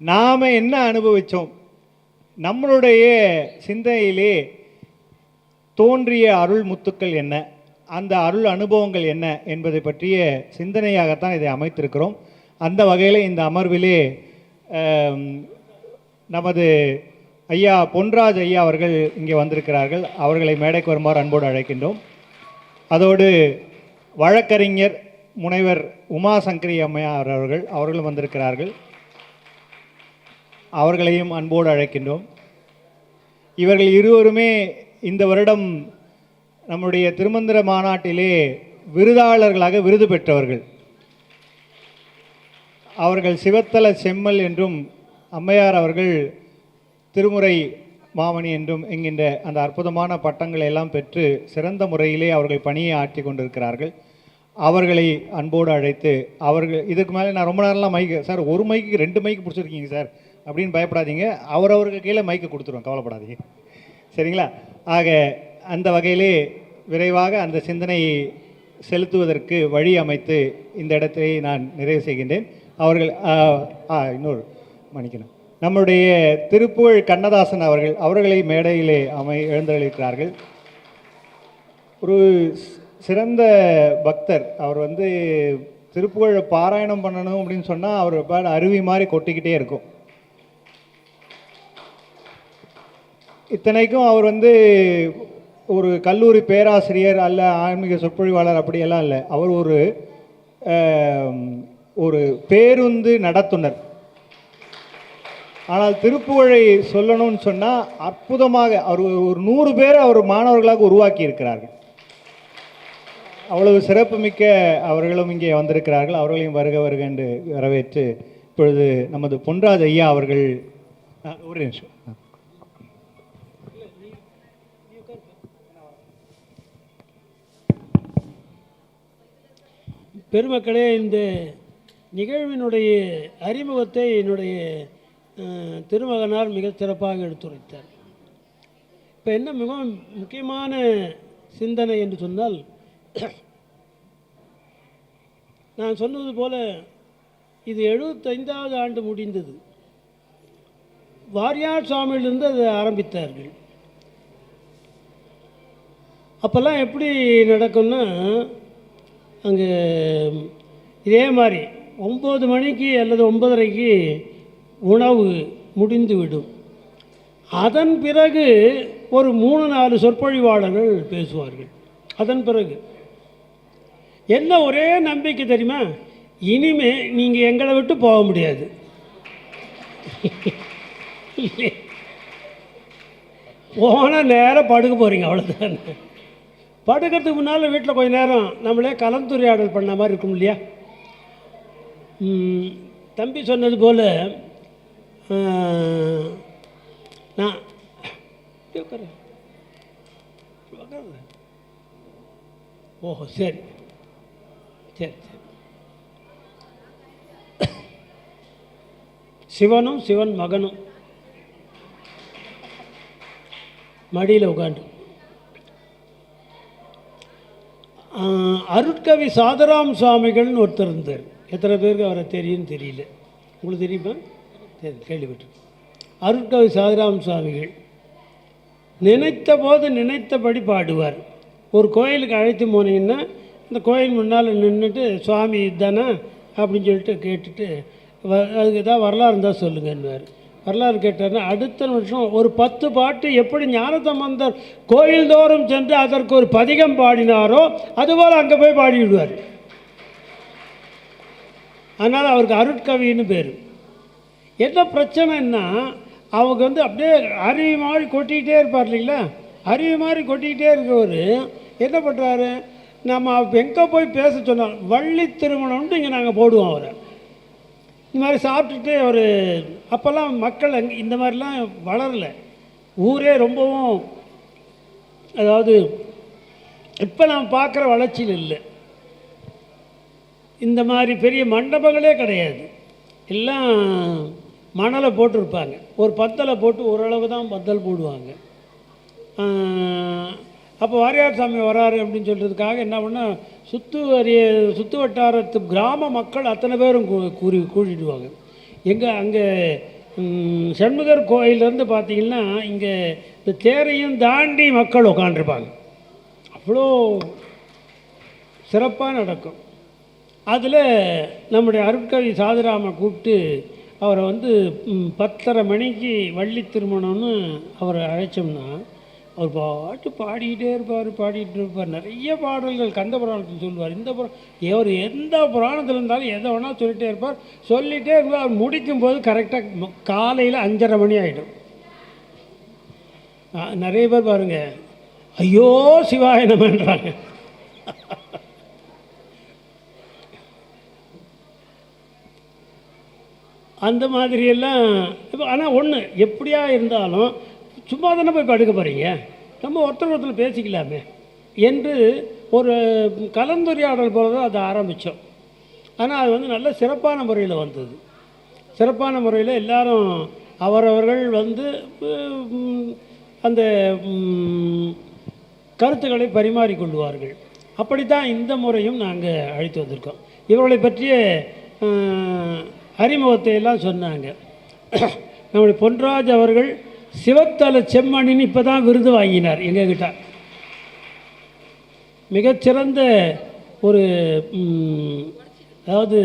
நாம் என்ன அனுபவித்தோம், நம்மளுடைய சிந்தனையிலே தோன்றிய அருள் முத்துக்கள் என்ன, அந்த அருள் அனுபவங்கள் என்ன என்பதை பற்றிய சிந்தனையாகத்தான் இதை அமைத்திருக்கிறோம். அந்த வகையில் இந்த அமர்விலே நமது ஐயா பொன்ராஜ் ஐயா அவர்கள் இங்கே வந்திருக்கிறார்கள். அவர்களை மேடைக்கு வருமாறு அன்போடு அழைக்கின்றோம். அதோடு வழக்கறிஞர் முனைவர் உமாசங்கரி அம்மையார் அவர்களும் வந்திருக்கிறார்கள். அவர்களையும் அன்போடு அழைக்கின்றோம். இவர்கள் இருவருமே இந்த வருடம் நம்முடைய திருமந்திர மாநாட்டிலே விருதாளர்களாக விருது பெற்றவர்கள். அவர்கள் சிவத்தல செம்மல் என்றும் அம்மையார் அவர்கள் திருமுறை மாமணி என்றும் என்கின்ற அந்த அற்புதமான பட்டங்களை எல்லாம் பெற்று சிறந்த முறையிலே அவர்கள் பணியை ஆற்றி கொண்டிருக்கிறார்கள். அவர்களை அன்போடு அழைத்து அவர்கள் இதுக்கு மேலே நான் ரொம்ப நேரம்லாம் மைக்கு சார், ஒரு மைக்கு 2 மைக்கு பிடிச்சிருக்கீங்க சார் அப்படின்னு பயப்படாதீங்க. அவரவர்கள் கீழே மைக்கு கொடுத்துருவோம், கவலைப்படாதீங்க, சரிங்களா? ஆக அந்த வகையிலே விரைவாக அந்த சிந்தனையை செலுத்துவதற்கு வழி அமைத்து இந்த இடத்தை நான் நிறைவு செய்கின்றேன். அவர்கள் இன்னொரு மன்னிக்கணும், நம்முடைய திருப்புகழ் கண்ணதாசன் அவர்களை மேடையிலே எழுந்தருளிக்கிறார்கள். ஒரு சிறந்த பக்தர். அவர் திருப்புகழை பாராயணம் பண்ணணும் அப்படின்னு சொன்னால் அவர் பாட அருவி மாதிரி கொட்டிக்கிட்டே இருக்கும். இத்தனைக்கும் அவர் ஒரு கல்லூரி பேராசிரியர் அல்ல ஆன்மீக சொற்பொழிவாளர் அப்படியெல்லாம் இல்லை. அவர் ஒரு பேருந்து நடத்துனர். ஆனால் திருப்புகழை சொல்லணும்னு சொன்னால் அற்புதமாக அவர் ஒரு 100 பேரை அவர் மாணவர்களாக உருவாக்கி இருக்கிறார்கள். அவ்வளவு சிறப்புமிக்க அவர்களும் இங்கே வந்திருக்கிறார்கள். அவர்களையும் வருக வருக என்று வரவேற்று இப்பொழுது நமது பொன்ராஜ் ஐயா அவர்கள் ஒரு நிமிஷம். பெருமக்களே, இந்த நிகழ்வினுடைய அறிமுகத்தை என்னுடைய திருமகனார் மிக சிறப்பாக எடுத்துரைத்தார். இப்போ என்ன மிகவும் முக்கியமான சிந்தனை என்று சொன்னால், நான் சொன்னது போல இது 75வது ஆண்டு முடிந்தது. வாரியார் சுவாமியிலிருந்து அதை ஆரம்பித்தார்கள். அப்போல்லாம் எப்படி நடக்கும்னா, அங்கே இதே மாதிரி 9 மணிக்கு அல்லது 9:30க்கு உணவு முடிந்துவிடும். அதன் பிறகு ஒரு 3-4 சொற்பொழிவாளர்கள் பேசுவார்கள். அதன் பிறகு என்ன ஒரே நம்பிக்கை தெரியுமா, இனிமே நீங்கள் எங்களை விட்டு போக முடியாது. போன நேரம் படுக்க போகிறீங்க, அவ்வளோதான். படுக்கிறதுக்கு முன்னால் வீட்டில் கொஞ்சம் நேரம் நம்மளே கலந்துரையாடல் பண்ண மாதிரி இருக்கும் இல்லையா? தம்பி சொன்னது போல் நான் ஓஹோ சரி சரி சரி. சிவனும் சிவன் மகனும் மடியில் உட்காந்து அருட்கவி சாதராம் சுவாமிகள்னு ஒருத்தர் இருந்தார். எத்தனை பேருக்கு அவரை தெரியும்னு தெரியல. உங்களுக்கு தெரியுமா? சரி, கேள்விப்பட்டு. அருட்கவி சாதராம் சுவாமிகள் நினைத்த போது நினைத்தபடி பாடுவார். ஒரு கோயிலுக்கு அழைத்து போனீங்கன்னா இந்த கோயில் முன்னால் நின்றுட்டு சுவாமி இதுதானே அப்படின்னு சொல்லிட்டு கேட்டுட்டு அதுக்கு ஏதாவது வரலாறு இருந்தால் சொல்லுங்கன்னுவார். வரலாறு கேட்டார்னா அடுத்த நிமிஷம் ஒரு 10 பாட்டு எப்படி ஞானசம்பந்தர் கோயில்தோறும் சென்று அதற்கு ஒரு பதிகம் பாடினாரோ அதுபோல் அங்கே போய் பாடிவிடுவார். அதனால் அவருக்கு அருட்கவின்னு பேர். என்ன பிரச்சனைன்னா, அவங்க அப்படியே அருவி மாதிரி கொட்டிக்கிட்டே இருப்பார் இல்லைங்களா? அருவி மாதிரி கொட்டிக்கிட்டே இருக்கவர் என்ன பண்ணுறாரு, நம்ம எங்கே போய் பேச சொன்னார், வள்ளி திருமணம்னு இங்கே நாங்கள் போடுவோம் அவரை. இந்த மாதிரி சாப்பிட்டுட்டு ஒரு அப்போல்லாம் மக்கள் இந்த மாதிரிலாம் வளரலை. ஊரே ரொம்பவும் அதாவது இப்போ நாம் பார்க்குற வளர்ச்சியில் இல்லை. இந்த மாதிரி பெரிய மண்டபங்களே கிடையாது. எல்லாம் மணலை போட்டிருப்பாங்க. ஒரு பந்தலை போட்டு ஓரளவு தான் பந்தல் போடுவாங்க. அப்போ வாரியார் சாமி வராரு அப்படின்னு சொல்கிறதுக்காக என்ன பண்ணால் சுற்று வட்டாரத்து கிராம மக்கள் அத்தனை பேரும் கூட்டிடுவாங்க. அங்கே சண்முகர் கோயிலேருந்து பார்த்தீங்கன்னா இங்கே இந்த தேரையும் தாண்டி மக்கள் உட்காந்துருப்பாங்க. அவ்வளோ சிறப்பாக நடக்கும். அதில் நம்முடைய அருட்கவி சாதுராம கூப்பிட்டு அவரை வந்து 10:30 மணிக்கு வள்ளி திருமணம்னு அவரை அழைச்சோம்னா அவர் பாட்டு பாடிக்கிட்டே இருப்பார். நிறைய பாடல்கள் கந்த புராணத்தில் சொல்லுவார். இந்த அவர் எந்த புராணத்தில் இருந்தாலும் எதை வேணால் சொல்லிகிட்டே இருப்பார். அவர் முடிக்கும்போது கரெக்டாக காலையில் 5:30 மணி ஆகிடும். நிறைய பேர் பாருங்கள், ஐயோ சிவாய நமன்றாங்க. அந்த மாதிரியெல்லாம் இப்போ ஆனால் ஒன்று எப்படியா இருந்தாலும் சும்மா தானே போய் படுக்க போகிறீங்க, நம்ம ஒருத்தர் பேசிக்கலாமே என்று ஒரு கலந்துரையாடல் போல தான் அதை ஆரம்பித்தோம். ஆனால் அது வந்து நல்ல சிறப்பான முறையில் வந்தது. சிறப்பான முறையில் எல்லாரும் அவரவர்கள் வந்து அந்த கருத்துக்களை பரிமாறிக்கொள்வார்கள். அப்படித்தான் இந்த முறையும் நாங்கள் அழைத்து வந்திருக்கோம். இவர்களை பற்றிய அறிமுகத்தை எல்லாம் சொன்னாங்க. நம்முடைய பொன்ராஜ் அவர்கள் சிவத்தல செம்மணின்னு இப்போ தான் விருது வாங்கினார் எங்ககிட்ட. மிகச்சிறந்த ஒரு அதாவது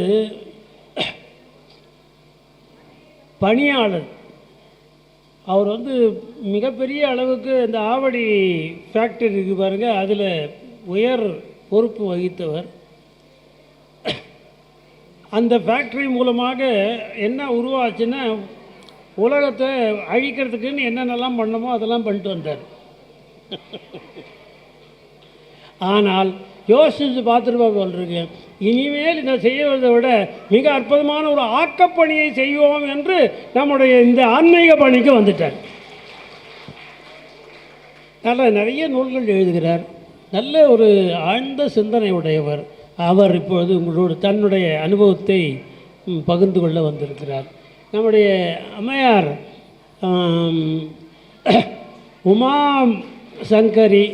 பணியாளர். அவர் வந்து மிகப்பெரிய அளவுக்கு இந்த ஆவடி ஃபேக்டரி இருக்கு பாருங்கள், அதில் உயர் பொறுப்பு வகித்தவர். அந்த ஃபேக்ட்ரி மூலமாக என்ன உருவாச்சுன்னா உலகத்தை அழிக்கிறதுக்குன்னு என்னென்னலாம் பண்ணமோ அதெல்லாம் பண்ணிட்டு வந்தார். ஆனால் யோசித்து பார்த்துருப்பா போல்ருக்கு, இனிமேல் இதை செய்வதை விட மிக அற்புதமான ஒரு ஆக்கப்பணியை செய்வோம் என்று நம்முடைய இந்த ஆன்மீக பணிக்கு வந்துட்டார். நிறைய நூல்கள் எழுதுகிறார். நல்ல ஒரு ஆழ்ந்த சிந்தனை உடையவர். அவர் இப்பொழுது உங்களோடு தன்னுடைய அனுபவத்தை பகிர்ந்து கொள்ள வந்திருக்கிறார். நம்முடைய அம்மையார் உமா சங்கரி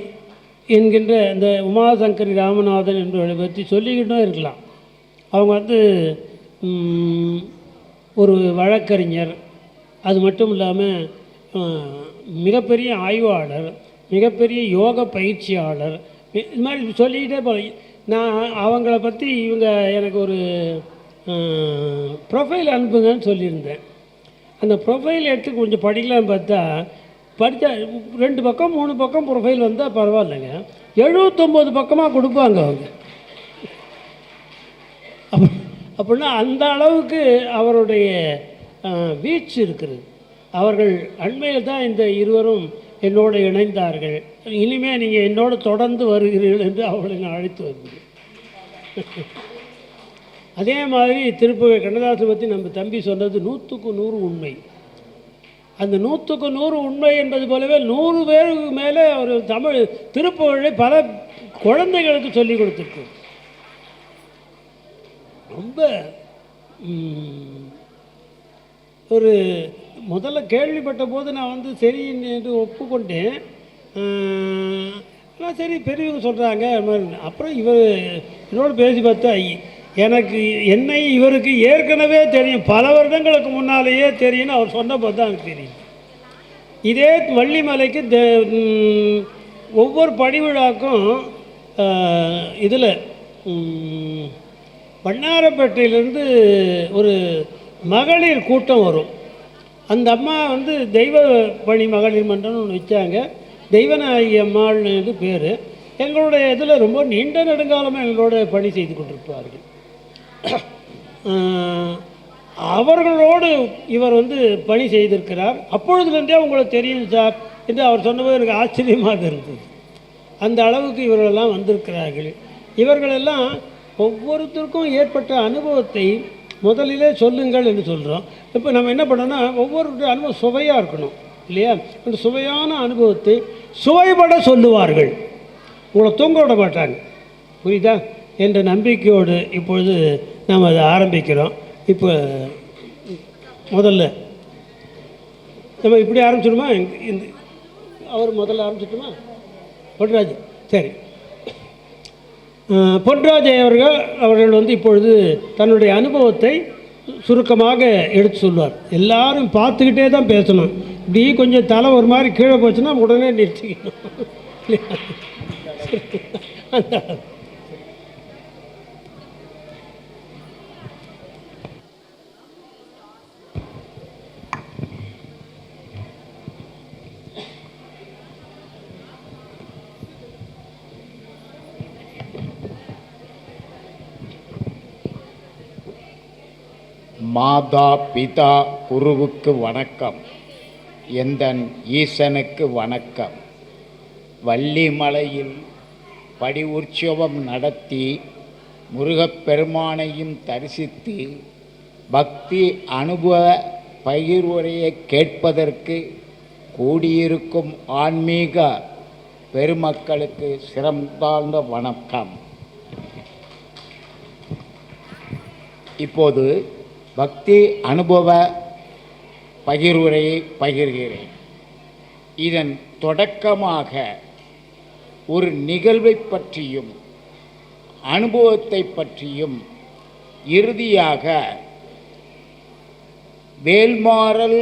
என்கின்ற இந்த உமாசங்கரி ராமநாதன் என்பவர்களை பற்றி சொல்லிக்கிட்டும் இருக்கலாம். அவங்க வந்து ஒரு வழக்கறிஞர், அது மட்டும் இல்லாமல் மிகப்பெரிய ஆய்வாளர், மிகப்பெரிய யோக பயிற்சியாளர், இது மாதிரி சொல்லிக்கிட்டே போல. நான் அவங்கள பற்றி இவங்க எனக்கு ஒரு ப்ரொஃபைல் அனுப்புங்கன்னு சொல்லியிருந்தேன். அந்த ப்ரொஃபைல் எடுத்து கொஞ்சம் படிக்கலான்னு பார்த்தா படித்தா 2 பக்கம் 3 பக்கம் ப்ரொஃபைல் வந்தால் பரவாயில்லைங்க, 79 பக்கமாக கொடுப்பாங்க அவங்க. அப்படின்னா அந்த அளவுக்கு அவருடைய வீச்சு இருக்கிறது. அவர்கள் அண்மையில் தான் இந்த இருவரும் என்னோடு இணைந்தார்கள். இனிமேல் நீங்கள் என்னோடு தொடர்ந்து வருகிறீர்கள் என்று அவர்களை நான் அழைத்து வருகிறேன். அதே மாதிரி திருப்புகழ் கண்ணதாசன் பற்றி நம்ம தம்பி சொன்னது 100க்கு 100 உண்மை. அந்த 100க்கு 100 உண்மை என்பது போலவே 100 பேருக்கு மேலே ஒரு தமிழ் திருப்புகழை பல குழந்தைகளுக்கு சொல்லிக் கொடுத்துருக்கு. ரொம்ப ஒரு முதல்ல கேள்விப்பட்ட போது நான் வந்து சரி என்று ஒப்புக்கொண்டேன். சரி பெரியவங்க சொல்கிறாங்க. அப்புறம் இவர் என்னோடு பேசி பார்த்தா எனக்கு என்னை இவருக்கு ஏற்கனவே தெரியும், பல வருடங்களுக்கு முன்னாலேயே தெரியும்னு அவர் சொன்னபோது தான் எனக்கு தெரியும். இதே வள்ளிமலைக்கு ஒவ்வொரு படிவிழாக்கும் இதில் வண்ணாரப்பேட்டையிலேருந்து ஒரு மகளிர் கூட்டம் வரும். அந்த அம்மா வந்து தெய்வ பணி மகளிர் மன்றம்னு ஒன்று வச்சாங்க. தெய்வநாயகி அம்மாள்னு பேர். எங்களுடைய இதில் ரொம்ப நீண்ட நெடுங்காலமாக எங்களோட பணி செய்து கொண்டிருப்பார்கள். அவர்களோடு இவர் வந்து பணி செய்திருக்கிறார். அப்பொழுதுலேருந்தே உங்களுக்கு தெரியும் சார் என்று அவர் சொன்னபோது எனக்கு ஆச்சரியமாக இருந்தது. அந்த அளவுக்கு இவர்களெல்லாம் வந்திருக்கிறார்கள். இவர்களெல்லாம் ஒவ்வொருத்தருக்கும் ஏற்பட்ட அனுபவத்தை முதலிலே சொல்லுங்கள் என்று சொல்கிறோம். இப்போ நம்ம என்ன பண்ணோன்னா ஒவ்வொருடைய அனுபவம் சுவையாக இருக்கணும் இல்லையா? அந்த சுவையான அனுபவத்தை சுவைபட சொல்லுவார்கள், உங்களை தூங்க விட மாட்டாங்க. புரியுதா? என்ற நம்பிக்கையோடு இப்பொழுது நாம் அதை ஆரம்பிக்கிறோம். இப்போ முதல்ல நம்ம இப்படி ஆரம்பிச்சிடுமா? இந்த அவர் முதல்ல ஆரம்பிச்சிட்டுமா? பொன்ராஜ் சரி. பொன்ராஜ் அவர்கள் வந்து இப்பொழுது தன்னுடைய அனுபவத்தை சுருக்கமாக எடுத்து சொல்லுவார். எல்லாரும் பார்த்துக்கிட்டே தான் பேசணும். இப்படி கொஞ்சம் தலை ஒரு மாதிரி கீழே போச்சுன்னா உடனே நிறுத்திக்கணும். மாதா பிதா குருவுக்கு வணக்கம், எந்தன் ஈசனுக்கு வணக்கம். வள்ளிமலையில் படி உற்சவம் நடத்தி முருகப்பெருமானையும் தரிசித்து பக்தி அனுபவ பகிர்வுரையை கேட்பதற்கு கூடியிருக்கும் ஆன்மீக பெருமக்களுக்கு சிறந்தாழ்ந்த வணக்கம். இப்போது பக்தி அனுபவ பகிர்வுரையை பகிர்கிறேன். இதன் தொடக்கமாக ஒரு நிகழ்வை பற்றியும் அனுபவத்தை பற்றியும் இறுதியாக வேல்மாறல்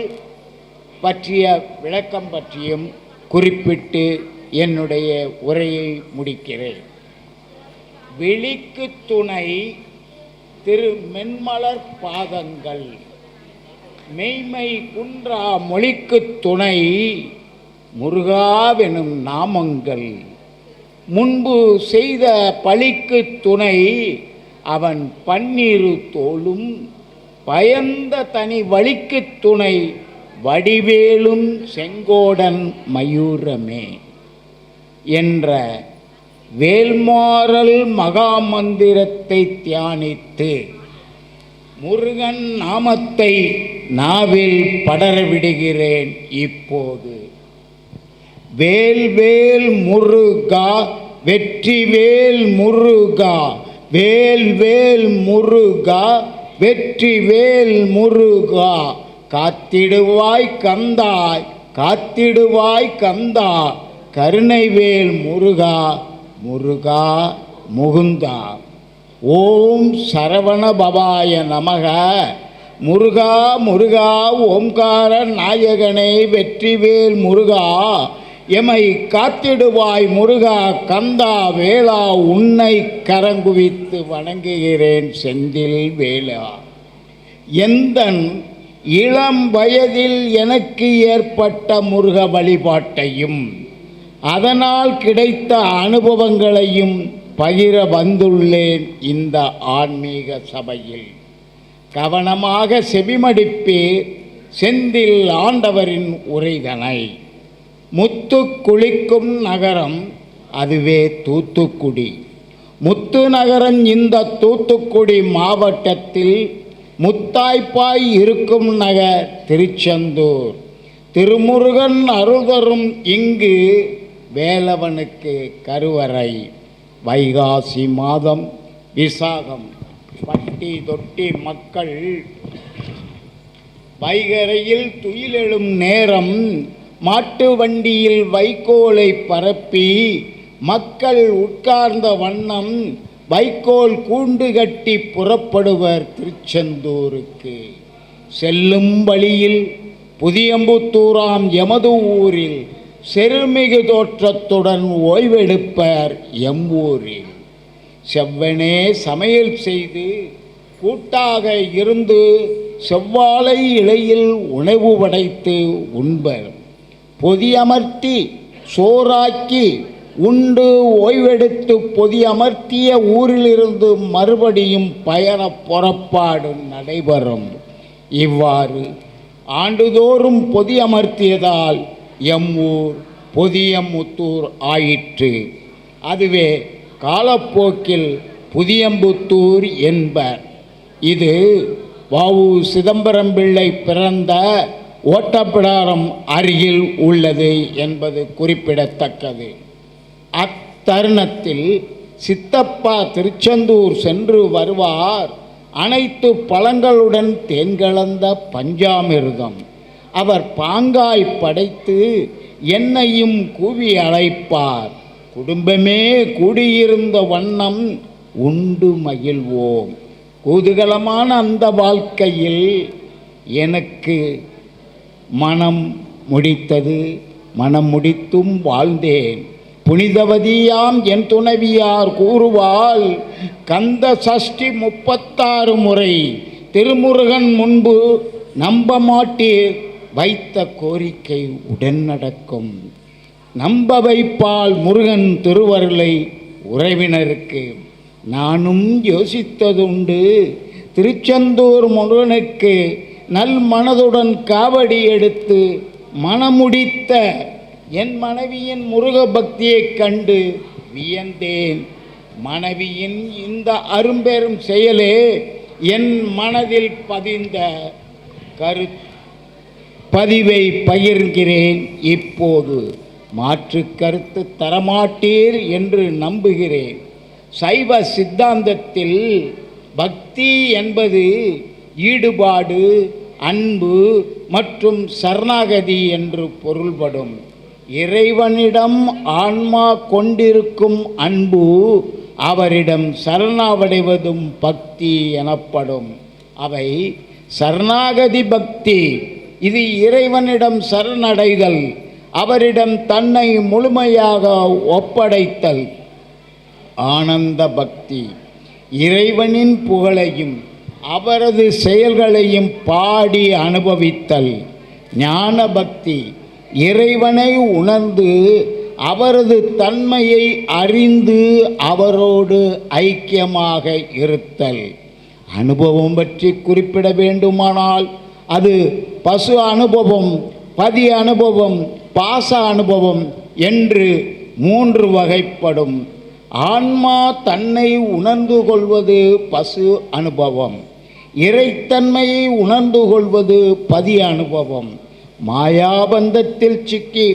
பற்றிய விளக்கம் பற்றியும் குறிப்பிட்டு என்னுடைய உரையை முடிக்கிறேன். விழிக்கு துணை திரு மென்மலர் பாதங்கள், மெய்மை குன்றா மொழிக்கு துணை முருகாவெனும் நாமங்கள், முன்பு செய்த பழிக்கு துணை அவன் பன்னிரு தோளும், பயந்த தனி வழிக்கு துணை வடிவேலும் செங்கோடன் மயூரமே என்ற வேல்மாறல் மகாமந்திரத்தை தியானித்து முருகன் நாமத்தை நாவில் படரவிடுகிறேன். இப்போது வேல் வேல் முருகா, வெற்றி வேல் முருகா, வேல் வேல் முருகா, வெற்றி வேல் முருகா, காத்திடுவாய் கந்தாய், காத்திடுவாய் கந்தா, கருணைவேல் முருகா, முருகா முகுந்தா. ஓம் சரவண பவாய நமக. முருகா முருகா ஓம்கார நாயகனே வெற்றிவேல் முருகா, எமை காத்திடுவாய் முருகா கந்தா வேளா, உன்னை கரங்குவித்து வணங்குகிறேன் செந்தில் வேளா. எந்தன் இளம் வயதில் எனக்கு ஏற்பட்ட முருக வழிபாட்டையும் அதனால் கிடைத்த அனுபவங்களையும் பகிர வந்துள்ளேன் இந்த ஆன்மீக சபையில். கவனமாக செவிமடிப்பேர் செந்தில் ஆண்டவரின் உரைதனை. முத்து குளிக்கும் நகரம் அதுவே தூத்துக்குடி. முத்து நகரம் இந்த தூத்துக்குடி மாவட்டத்தில் முத்தாய்ப்பாய் இருக்கும் நகர் திருச்செந்தூர். திருமுருகன் அருள்தரும் இங்கு வேலவனுக்கு கருவறை. வைகாசி மாதம் விசாகம் பட்டி தொட்டி மக்கள் வைகரையில் துயிலெழும் நேரம், மாட்டு வண்டியில் வைக்கோலை பரப்பி மக்கள் உட்கார்ந்த வண்ணம் வைக்கோல் கூண்டு கட்டி புறப்படுவர் திருச்செந்தூருக்கு. செல்லும் வழியில் புதியம்புத்தூராம் எமது ஊரில் செருமிகு தோற்றத்துடன் ஓய்வெடுப்பர் எம்பூரில். செவ்வனே சமையல் செய்து கூட்டாக இருந்து செவ்வாழை இலையில் உணவு படைத்து உண்பர். பொதியமர்த்தி சோறாக்கி உண்டு ஓய்வெடுத்து பொதியமர்த்திய ஊரிலிருந்து மறுபடியும் பயண புறப்பாடு நடைபெறும். இவ்வாறு ஆண்டுதோறும் பொதியமர்த்தியதால் எம் ஊர் பொதியம்புத்தூர் ஆயிற்று. அதுவே காலப்போக்கில் புதியம்புத்தூர் என்பர். இது வ.உ. சிதம்பரம் பிள்ளை பிறந்த ஓட்டப்பிடாரம் அருகில் உள்ளது என்பது குறிப்பிடத்தக்கது. அத்தருணத்தில் சித்தப்பா திருச்செந்தூர் சென்று வருவார். அனைத்து பழங்களுடன் தேன் கலந்த பஞ்சாமிர்தம் அவர் பாங்காய் படைத்து என்னையும் கூவி அழைப்பார். குடும்பமே கூடியிருந்த வண்ணம் உண்டு மகிழ்வோம். குதூகலமான அந்த வாழ்க்கையில் எனக்கு மனம் முடித்தது. மனம் முடித்தும் வாழ்ந்தேன். புனிதவதியாம் என் துணைவியார் கூறுவாள், கந்த சஷ்டி 36 முறை திருமுருகன் முன்பு நம்ப மாட்டீர், வைத்த கோரிக்கை உடன் நடக்கும். நம்ப வைப்பால் முருகன் திருவருளை உறவினருக்கு. நானும் யோசித்ததுண்டு, திருச்செந்தூர் முருகனுக்கு நல் மனதுடன் காவடி எடுத்து மனமுடித்த என் மனைவியின் முருக பக்தியைக் கண்டு வியந்தேன். மனைவியின் இந்த அரும்பெரும் செயலே என் மனதில் பதிந்த பதிவை பகிர்கிறேன். இப்போது மாற்று கருத்து தரமாட்டீர் என்று நம்புகிறேன். சைவ சித்தாந்தத்தில் பக்தி என்பது ஈடுபாடு, அன்பு மற்றும் சரணாகதி என்று பொருள்படும். இறைவனிடம் ஆன்மா கொண்டிருக்கும் அன்பு அவரிடம் சரணாவடைவதும் பக்தி எனப்படும். அவை சரணாகதி பக்தி, இது இறைவனிடம் சரணடைதல், அவரிடம் தன்னை முழுமையாக ஒப்படைத்தல். ஆனந்த பக்தி, இறைவனின் புகழையும் அவரது செயல்களையும் பாடி அனுபவித்தல். ஞான பக்தி, இறைவனை உணர்ந்து அவரது தன்மையை அறிந்து அவரோடு ஐக்கியமாக இருத்தல். அனுபவம் பற்றி குறிப்பிட வேண்டுமானால் அது பசு அனுபவம், பதி அனுபவம், பாச அனுபவம் என்று 3 வகைப்படும். ஆன்மா தன்னை உணர்ந்து கொள்வது பசு அனுபவம், இறைத்தன்மையை உணர்ந்து கொள்வது பதி அனுபவம். மாயாபந்தத்தில் சிக்கி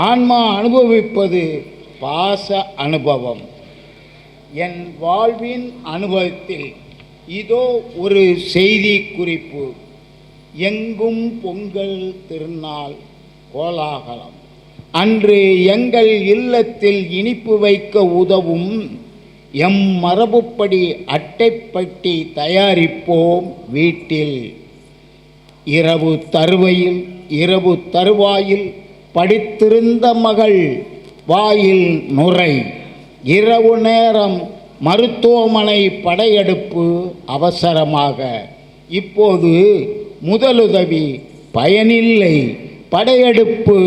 ஆன்மா அனுபவிப்பது பாச அனுபவம். என் வாழ்வின் அனுபவத்தில் இதோ ஒரு செய்தி குறிப்பு. எங்கும் பொங்கல் திருநாள் கோலாகலம். அன்று எங்கள் இல்லத்தில் இனிப்பு வைக்க உதவும் எம் மரபுப்படி அட்டைப்பட்டி தயாரிப்போம் வீட்டில். இரவு தருவாயில் படித்திருந்த மகள் வாயில் நுரை. இரவு நேரம் மருத்துவமனை படையெடுப்பு அவசரமாக. இப்போது முதலுதவி பயனில்லை. படையெடுப்பு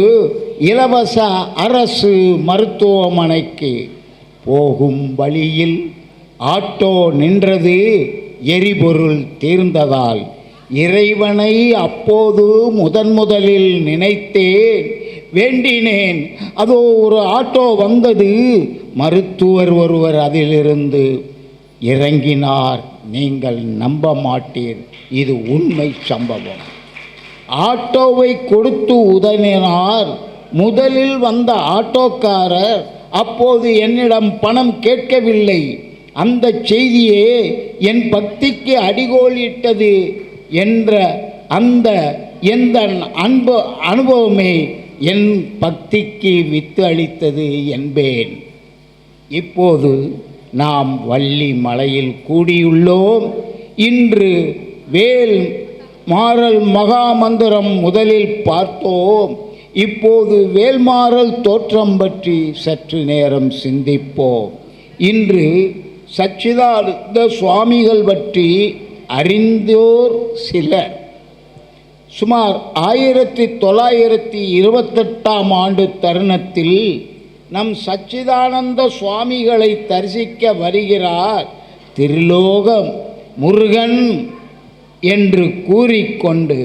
இலவச அரசு மருத்துவமனைக்கு. போகும் வழியில் ஆட்டோ நின்றது, எரிபொருள் தீர்ந்ததால். இறைவனை அப்போது முதலில் நினைத்தேன், வேண்டினேன். அதோ ஒரு ஆட்டோ வந்தது. மருத்துவர் ஒருவர் அதிலிருந்து இறங்கினார். நீங்கள் நம்ப மாட்டீர், இது உண்மை சம்பவம். ஆட்டோவை கொடுத்து உதவினார். முதலில் வந்த ஆட்டோக்காரர் அப்போது என்னிடம் பணம் கேட்கவில்லை. அந்த செய்தியே என் பக்திக்கு அடிகோலிட்டது என்ற அந்த எந்த அனுபவமே என் பக்திக்கு வித்து அளித்தது என்பேன். இப்போது நாம் வள்ளி மலையில் கூடியுள்ளோம். இன்று வேல் மாறல் மகாமந்திரம் முதலில் பார்த்தோம். இப்போது வேல்மாறல் தோற்றம் பற்றி சற்று நேரம் சிந்திப்போம். இன்று சச்சிதானந்த சுவாமிகள் பற்றி அறிந்தோர் சிலர். சுமார் 1928ஆம் ஆண்டு தருணத்தில் நம் சச்சிதானந்த சுவாமிகளை தரிசிக்க வருகிறார் திருலோக முருகன் என்று கூறிக்கொண்டு.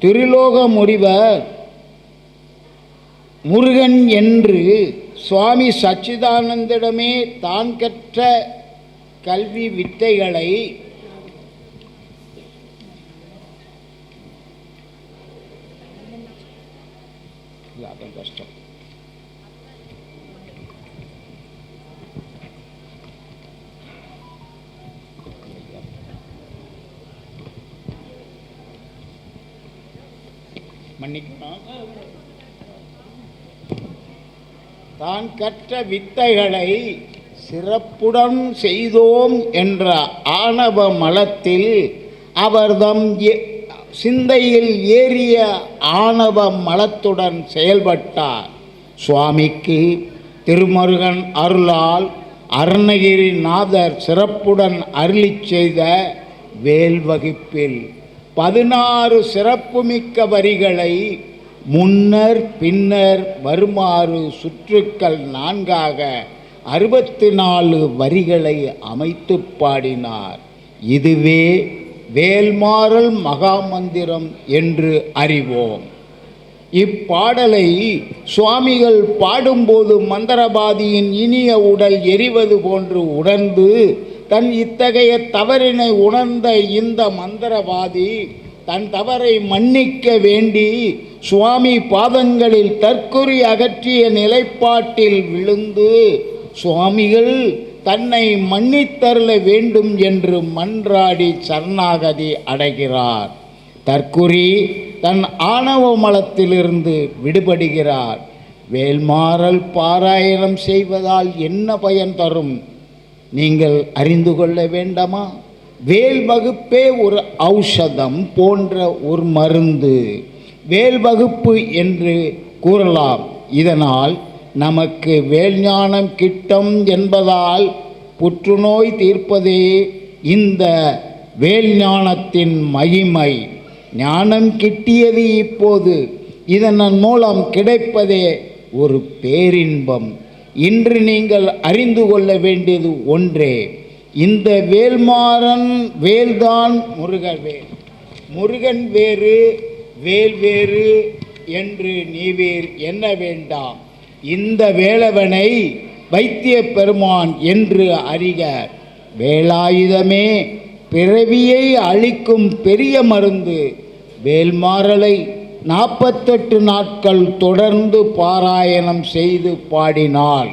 திருலோக முனிவர் முருகன் என்று சுவாமி சச்சிதானந்திடமே தான் கற்ற கல்வி வித்தைகளை கஷ்டம் மன்னிக்கணும். தான் கற்ற வித்தைகளை சிறப்புடன் செய்தோம் என்ற ஆணவ மலத்தில் அவர்தம் சிந்தையில் ஏறிய ஆணவ மலத்துடன் செயல்பட்டார். சுவாமிக்கு திருமருகன் அருளால் அருணகிரிநாதர் சிறப்புடன் அருளிச் செய்த வேல் வகுப்பில் 16 சிறப்புமிக்க வரிகளை முன்னர் பின்னர் வருமாறு சுற்றுக்கள் 4ஆக 64 வரிகளை அமைத்து பாடினார். இதுவே வேல்மாறல் மகாமந்திரம் என்று அறிவோம். இப்பாடலை சுவாமிகள் பாடும்போது மந்திரவாதியின் இனிய உடல் எரிவது போன்று உணர்ந்து தன் இத்தகைய தவறினை உணர்ந்த இந்த மந்திரவாதி தன் தவறை மன்னிக்க வேண்டி சுவாமி பாதங்களில் தற்குறி அகற்றிய நிலைப்பாட்டில் விழுந்து சுவாமிகள் தன்னை மன்னித்தருள வேண்டும் என்று மன்றாடி சரணாகதி அடைகிறார். தற்குறி தன் ஆணவ மலத்திலிருந்து விடுபடுகிறார். வேல்மாறல் பாராயணம் செய்வதால் என்ன பயன் தரும் நீங்கள் அறிந்து கொள்ள வேண்டாமா? வேல் வகுப்பே ஒரு ஔஷதம் போன்ற ஒரு மருந்து, வேல் வகுப்பு என்று கூறலாம். இதனால் நமக்கு வேல் ஞானம் கிட்டும் என்பதால் புற்றுநோய் தீர்ப்பதே இந்த வேல் ஞானத்தின் மகிமை. ஞானம் கிட்டியது இப்போது, இதன் மூலம் கிடைப்பதே ஒரு பேரின்பம். இன்று நீங்கள் அறிந்து கொள்ள வேண்டியது ஒன்றே, இந்த வேல்மாறன் வேல்தான் முருகவேல். முருகன் வேறு வேல் வேறு என்று நீவீர் எண்ண வேண்டாம். இந்த வேலவனை வைத்திய பெருமான் என்று அறிக. வேலாயுதமே பிறவியை அழிக்கும் பெரிய மருந்து. வேல்மாறலை 48 நாட்கள் தொடர்ந்து பாராயணம் செய்து பாடினால்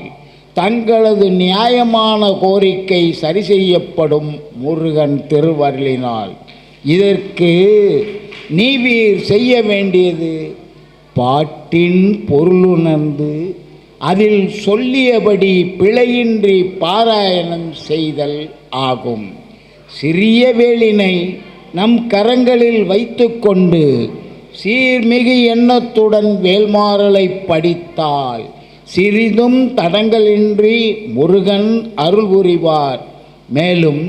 தங்களது நியாயமான கோரிக்கை சரி செய்யப்படும் முருகன் திருவருளினால். இதற்கு நீவீர் செய்ய வேண்டியது பாட்டின் பொருளுணர்ந்து அதில் சொல்லியபடி பிழையின்றி பாராயணம் செய்தல் ஆகும். சிறிய வேலினை நம் கரங்களில் வைத்து கொண்டு சீர்மிகு எண்ணத்துடன் வேல்மாறலை படித்தால் சிறிதும் தடங்களின்றி முருகன் அருள் புரிவார். மேலும்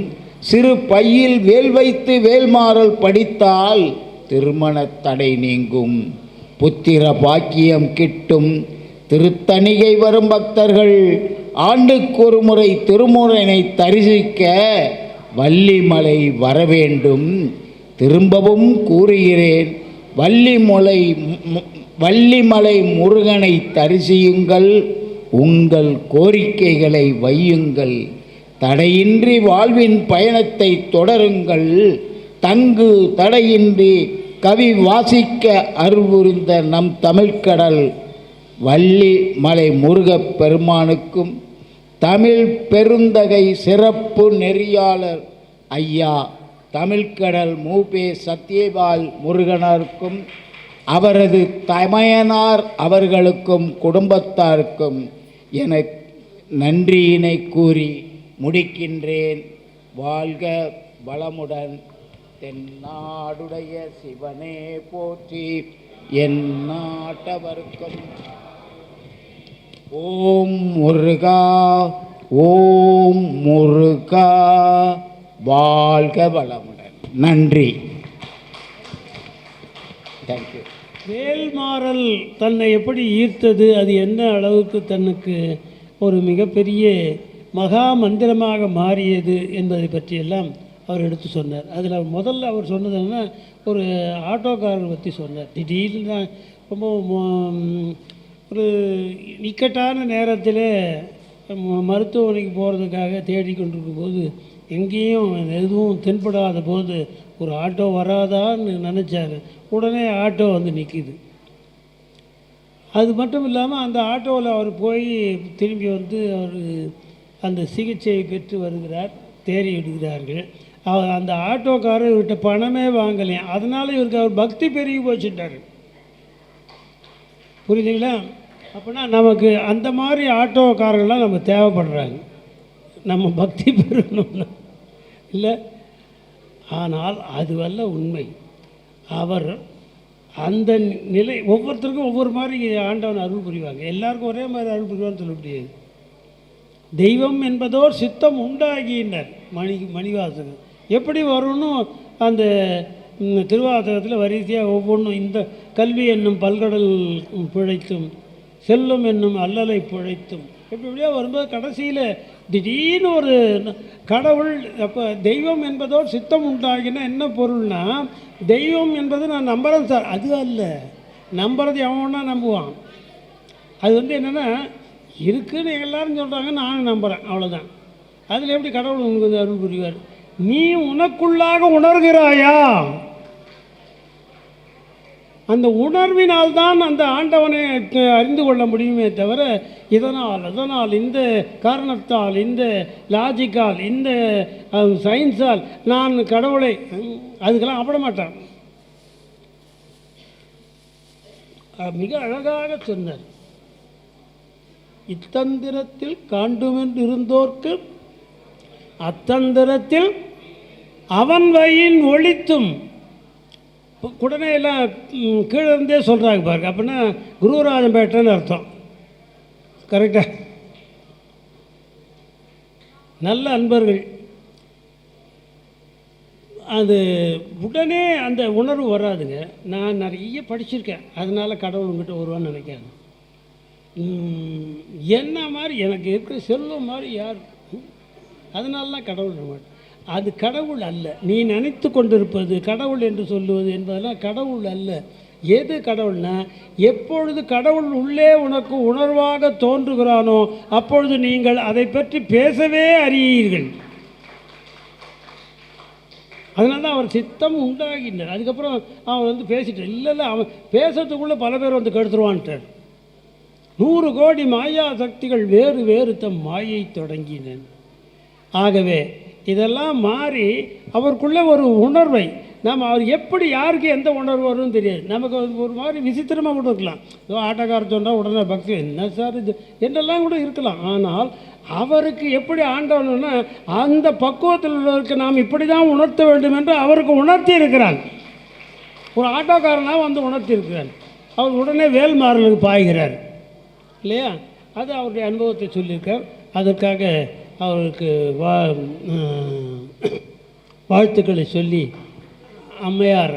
சிறு பையில் வேல் வைத்து வேல்மாறல் படித்தால் திருமண தடை நீங்கும், புத்திர பாக்கியம் கிட்டும். திருத்தணிகை வரும் பக்தர்கள் ஆண்டுக்கொரு முறை திருமுருகனை தரிசிக்க வள்ளிமலை வரவேண்டும். திரும்பவும் கூறுகிறேன், வள்ளிமலை முருகனை தரிசியுங்கள், உங்கள் கோரிக்கைகளை வையுங்கள், தடையின்றி வாழ்வின் பயணத்தை தொடருங்கள். தங்கு தடையின்றி கவி வாசிக்க அருள்புரிந்த நம் தமிழ்கடல் வள்ளிமலை முருகப் பெருமானுக்கும் தமிழ் பெருந்தகை சிறப்பு நெறியாளர் ஐயா தமிழ்கடல் மூபே சத்யபால் முருகனாருக்கும் அவரது தமையனார் அவர்களுக்கும் குடும்பத்தாருக்கும் என நன்றியினை கூறி முடிக்கின்றேன். வாழ்க வளமுடன். தென்னாடுடைய சிவனே போற்றி, என் நாட்டவர்க்கும். ஓம் முருகா, ஓம் முருகா. வாழ்க வளமுடன். நன்றி. தேங்க்யூ. வேல்மாறல் தன்னை எப்படி ஈர்த்தது, அது என்ன அளவுக்கு தனக்கு ஒரு மிகப்பெரிய மகா மந்திரமாக மாறியது என்பதை பற்றியெல்லாம் அவர் எடுத்து சொன்னார். அதில் முதல்ல அவர் சொன்னது என்ன, ஒரு ஆட்டோக்காரர் பற்றி சொன்னார். திடீர்னு ரொம்ப ஒரு இக்கட்டான நேரத்தில் மருத்துவமனைக்கு போகிறதுக்காக தேடிக்கொண்டிருக்கும் போது எங்கேயும் எதுவும் தென்படாத போது ஒரு ஆட்டோ வராதான்னு நினச்சார். உடனே ஆட்டோ வந்து நிற்கிது. அது மட்டும் இல்லாமல் அந்த ஆட்டோவில் அவர் போய் திரும்பி வந்து அவர் அந்த சிகிச்சையை பெற்று வருகிறார். தேறி விடுகிறார்கள். அவர் அந்த ஆட்டோக்காரர் இவர்கிட்ட பணமே வாங்கலையாம். அதனால் இவருக்கு அவர் பக்தி பெருகி போச்சுட்டார். புரியுதுங்களா? அப்படின்னா நமக்கு அந்த மாதிரி ஆட்டோக்காரர்கள்லாம் நம்ம தேவைப்படுறாங்க. நம்ம பக்தி பெறணும்னா இல்லை. ஆனால் அதுவல்ல உண்மை. அவர் அந்த நிலை ஒவ்வொருத்தருக்கும் ஒவ்வொரு மாதிரி ஆண்டவன் அருள் புரிவாங்க. எல்லாருக்கும் ஒரே மாதிரி அருள் புரிவான்னு சொல்ல முடியாது. தெய்வம் என்பதோர் சித்தம் உண்டாகினார் மணிவாசகர் எப்படி வரும்னு அந்த திருவாசகத்தில் வரிசையாக ஒவ்வொன்றும் இந்த கல்வி என்னும் பல்கடல் பிழைத்தும் செல்லும் என்னும் அல்லலை பிழைத்தும் எப்படியா வரும்போது கடைசியில் திடீர்னு ஒரு கடவுள். அப்போ தெய்வம் என்பதோடு சித்தம் உண்டாகினா என்ன பொருள்னா, தெய்வம் என்பது நான் நம்புகிறேன் சார், அது அல்ல. நம்புறது எவனா நம்புவான். அது வந்து என்னென்னா இருக்குன்னு எல்லாரும் சொல்கிறாங்க, நானும் நம்புகிறேன், அவ்வளோதான். அதில் எப்படி கடவுள் உங்களுக்கு அருள் புரிவார்? நீ உனக்குள்ளாக உணர்கிறாயா? அந்த உணர்வினால் தான் அந்த ஆண்டவனை அறிந்து கொள்ள முடியுமே தவிர இதனால் இந்த காரணத்தால் இந்த லாஜிக்கால் இந்த சயின்ஸால் நான் கடவுளை அதுக்கெல்லாம் அப்பட மாட்டேன். மிக அழகாக சொன்னார். இத்தந்திரத்தில் காண்டுமென்று இருந்தோர்க்கு அத்தந்திரத்தில் அவன் வயின் ஒழித்தும். உடனே எல்லாம் கீழே இருந்தே சொல்கிறாங்க பாருங்க. அப்படின்னா குருராஜம்பேட்டைன்னு அர்த்தம். கரெக்டாக நல்ல அன்பர்கள். அது உடனே அந்த உணர்வு வராதுங்க. நான் நிறைய படிச்சிருக்கேன், அதனால் கடவுள் உங்கள்கிட்ட வருவான்னு நினைக்காது. என்ன மாதிரி எனக்கு இருக்கிற செல்வம் மாதிரி யார், அதனாலலாம் கடவுள் மாட்டேன். அது கடவுள் அல்ல. நீ நினைத்து கொண்டிருப்பது கடவுள் என்று சொல்லுவது என்பதெல்லாம் கடவுள் அல்ல. எது கடவுள்னா, எப்பொழுது கடவுள் உள்ளே உனக்கு உணர்வாக தோன்றுகிறானோ அப்பொழுது நீங்கள் அதை பற்றி பேசவே அறியீர்கள். அதனால தான் அவர் சித்தம் உண்டாகின்றார். அதுக்கப்புறம் அவன் வந்து பேசிட்டார். இல்லை அவன் பேசுறதுக்குள்ளே பல பேர் வந்து கெடுத்துருவான்ட்டார். 100 கோடி மாயா சக்திகள் வேறு வேறு தம் மாயை தொடங்கின. ஆகவே இதெல்லாம் மாறி அவருக்குள்ளே ஒரு உணர்வை நாம் அவர் எப்படி யாருக்கு எந்த உணர்வு வரும்னு தெரியாது. நமக்கு ஒரு மாதிரி விசித்திரமாக கூட இருக்கலாம். ஆட்டக்கார சொன்னால் உடனே பக்தி என்ன சார் இது என்றெல்லாம் கூட இருக்கலாம். ஆனால் அவருக்கு எப்படி ஆண்டவன்னா அந்த பக்குவத்தில் உள்ளவருக்கு நாம் இப்படி தான் உணர்த்த வேண்டும் என்று அவருக்கு உணர்த்தி இருக்கிறான். ஒரு ஆட்டோக்காரனாக வந்து உணர்த்தி இருக்கிறான். அவர் உடனே வேல்மாறலுக்கு பாய்கிறார் இல்லையா? அது அவருடைய அனுபவத்தை சொல்லியிருக்கார். அதற்காக அவருக்கு வாழ்த்துக்களை சொல்லி அம்மையார்